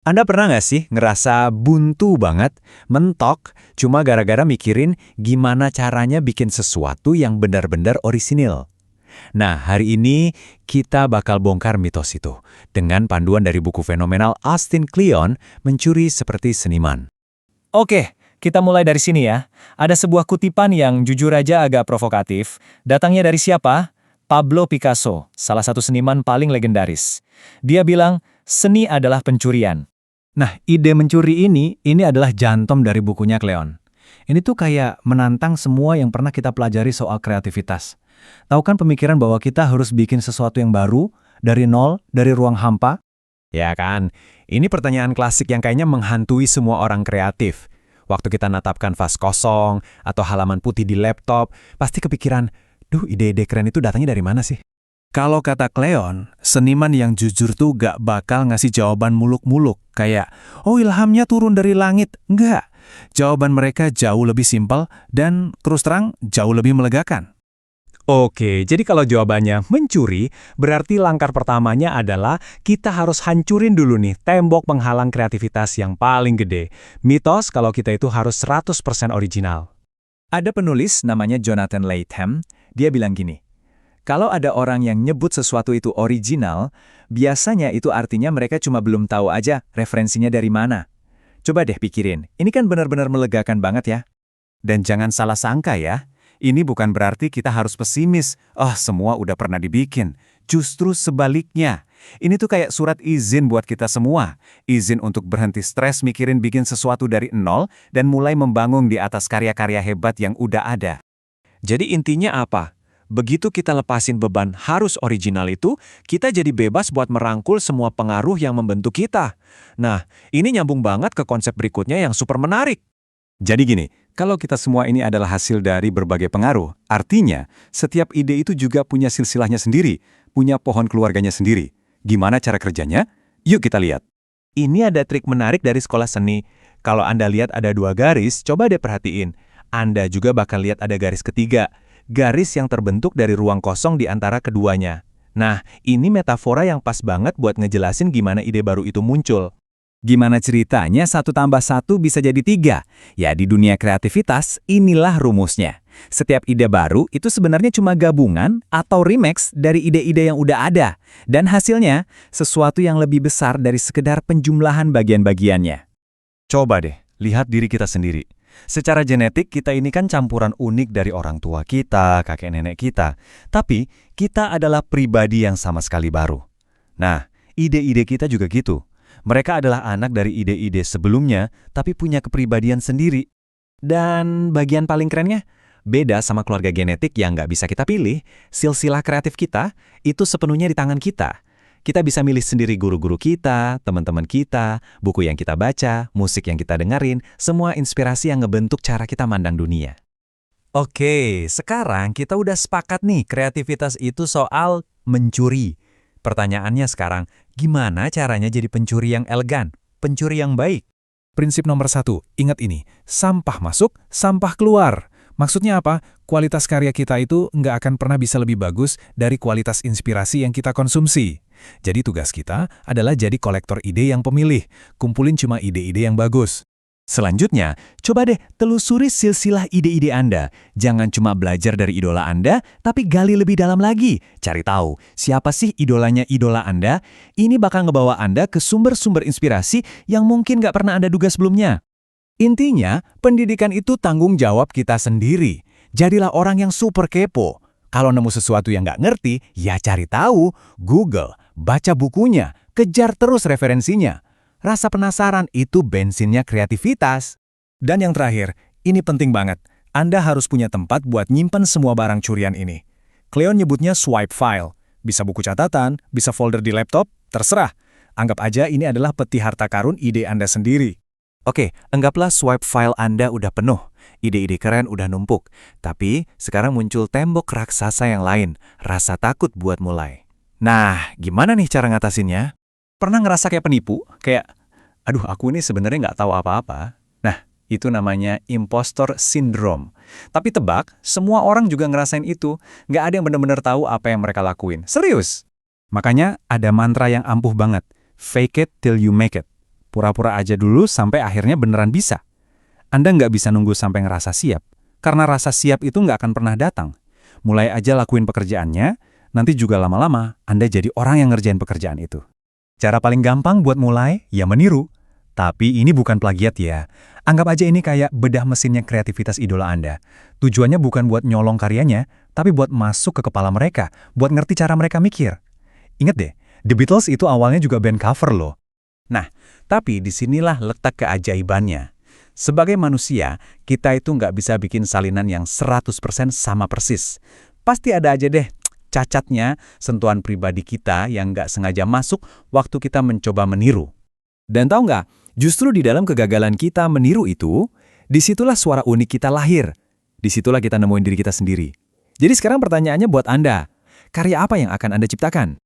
Anda pernah nggak sih ngerasa buntu banget, mentok, cuma gara-gara mikirin gimana caranya bikin sesuatu yang benar-benar orisinil? Nah, hari ini kita bakal bongkar mitos itu dengan panduan dari buku fenomenal Austin Kleon, Mencuri Seperti Seniman. Oke, kita mulai dari sini ya. Ada sebuah kutipan yang jujur aja agak provokatif. Datangnya dari siapa? Pablo Picasso, salah satu seniman paling legendaris. Dia bilang, seni adalah pencurian. Nah, ide mencuri ini adalah jantom dari bukunya Kleon. Ini tuh kayak menantang semua yang pernah kita pelajari soal kreativitas. Tahu kan pemikiran bahwa kita harus bikin sesuatu yang baru, dari nol, dari ruang hampa? Ya kan, ini pertanyaan klasik yang kayaknya menghantui semua orang kreatif. Waktu kita natapkan vas kosong, atau halaman putih di laptop, pasti kepikiran, duh ide-ide keren itu datangnya dari mana sih? Kalau kata Kleon, seniman yang jujur tuh gak bakal ngasih jawaban muluk-muluk, kayak, oh ilhamnya turun dari langit. Enggak. Jawaban mereka jauh lebih simpel dan terus terang jauh lebih melegakan. Oke, jadi kalau jawabannya mencuri, berarti langkah pertamanya adalah kita harus hancurin dulu nih tembok penghalang kreativitas yang paling gede. Mitos kalau kita itu harus 100% original. Ada penulis namanya Jonathan Latham, dia bilang gini, kalau ada orang yang nyebut sesuatu itu original, biasanya itu artinya mereka cuma belum tahu aja referensinya dari mana. Coba deh pikirin, ini kan benar-benar melegakan banget ya. Dan jangan salah sangka ya, ini bukan berarti kita harus pesimis, oh semua udah pernah dibikin. Justru sebaliknya, ini tuh kayak surat izin buat kita semua. Izin untuk berhenti stres mikirin bikin sesuatu dari nol dan mulai membangun di atas karya-karya hebat yang udah ada. Jadi intinya apa? Begitu kita lepasin beban harus original itu, kita jadi bebas buat merangkul semua pengaruh yang membentuk kita. Nah, ini nyambung banget ke konsep berikutnya yang super menarik. Jadi gini, kalau kita semua ini adalah hasil dari berbagai pengaruh, artinya setiap ide itu juga punya silsilahnya sendiri, punya pohon keluarganya sendiri. Gimana cara kerjanya? Yuk kita lihat. Ini ada trik menarik dari sekolah seni. Kalau Anda lihat ada dua garis, coba deh perhatiin. Anda juga bakal lihat ada garis ketiga. Garis yang terbentuk dari ruang kosong di antara keduanya. Nah, ini metafora yang pas banget buat ngejelasin gimana ide baru itu muncul. Gimana ceritanya 1+1 bisa jadi 3? Ya, di dunia kreativitas, inilah rumusnya. Setiap ide baru itu sebenarnya cuma gabungan atau remix dari ide-ide yang udah ada. Dan hasilnya, sesuatu yang lebih besar dari sekedar penjumlahan bagian-bagiannya. Coba deh, lihat diri kita sendiri. Secara genetik, kita ini kan campuran unik dari orang tua kita, kakek nenek kita. Tapi, kita adalah pribadi yang sama sekali baru. Nah, ide-ide kita juga gitu. Mereka adalah anak dari ide-ide sebelumnya, tapi punya kepribadian sendiri. Dan bagian paling kerennya, beda sama keluarga genetik yang nggak bisa kita pilih, silsilah kreatif kita itu sepenuhnya di tangan kita. Kita bisa milih sendiri guru-guru kita, teman-teman kita, buku yang kita baca, musik yang kita dengerin, semua inspirasi yang ngebentuk cara kita mandang dunia. Oke, sekarang kita udah sepakat nih, kreativitas itu soal mencuri. Pertanyaannya sekarang, gimana caranya jadi pencuri yang elegan, pencuri yang baik? Prinsip nomor 1, ingat ini, sampah masuk, sampah keluar. Maksudnya apa? Kualitas karya kita itu nggak akan pernah bisa lebih bagus dari kualitas inspirasi yang kita konsumsi. Jadi tugas kita adalah jadi kolektor ide yang pemilih, kumpulin cuma ide-ide yang bagus. Selanjutnya, coba deh telusuri silsilah ide-ide Anda. Jangan cuma belajar dari idola Anda, tapi gali lebih dalam lagi. Cari tahu, siapa sih idolanya idola Anda? Ini bakal ngebawa Anda ke sumber-sumber inspirasi yang mungkin nggak pernah Anda duga sebelumnya. Intinya, pendidikan itu tanggung jawab kita sendiri. Jadilah orang yang super kepo. Kalau nemu sesuatu yang nggak ngerti, ya cari tahu, Google, baca bukunya, kejar terus referensinya. Rasa penasaran itu bensinnya kreativitas. Dan yang terakhir, ini penting banget. Anda harus punya tempat buat nyimpen semua barang curian ini. Kleon nyebutnya swipe file. Bisa buku catatan, bisa folder di laptop, terserah. Anggap aja ini adalah peti harta karun ide Anda sendiri. Oke, anggaplah swipe file Anda udah penuh. Ide-ide keren udah numpuk. Tapi sekarang muncul tembok raksasa yang lain. Rasa takut buat mulai. Nah, gimana nih cara ngatasinnya? Pernah ngerasa kayak penipu? Kayak, aduh aku ini sebenarnya nggak tahu apa-apa. Nah, itu namanya impostor syndrome. Tapi tebak, semua orang juga ngerasain itu. Nggak ada yang benar-benar tahu apa yang mereka lakuin. Serius! Makanya ada mantra yang ampuh banget. Fake it till you make it. Pura-pura aja dulu sampai akhirnya beneran bisa. Anda nggak bisa nunggu sampai ngerasa siap, karena rasa siap itu nggak akan pernah datang. Mulai aja lakuin pekerjaannya, nanti juga lama-lama Anda jadi orang yang ngerjain pekerjaan itu. Cara paling gampang buat mulai, ya meniru. Tapi ini bukan plagiat ya. Anggap aja ini kayak bedah mesinnya kreativitas idola Anda. Tujuannya bukan buat nyolong karyanya, tapi buat masuk ke kepala mereka, buat ngerti cara mereka mikir. Ingat deh, The Beatles itu awalnya juga band cover loh. Nah, tapi disinilah letak keajaibannya. Sebagai manusia, kita itu nggak bisa bikin salinan yang 100% sama persis. Pasti ada aja deh cacatnya, sentuhan pribadi kita yang nggak sengaja masuk waktu kita mencoba meniru. Dan tahu nggak, justru di dalam kegagalan kita meniru itu, disitulah suara unik kita lahir. Disitulah kita nemuin diri kita sendiri. Jadi sekarang pertanyaannya buat Anda, karya apa yang akan Anda ciptakan?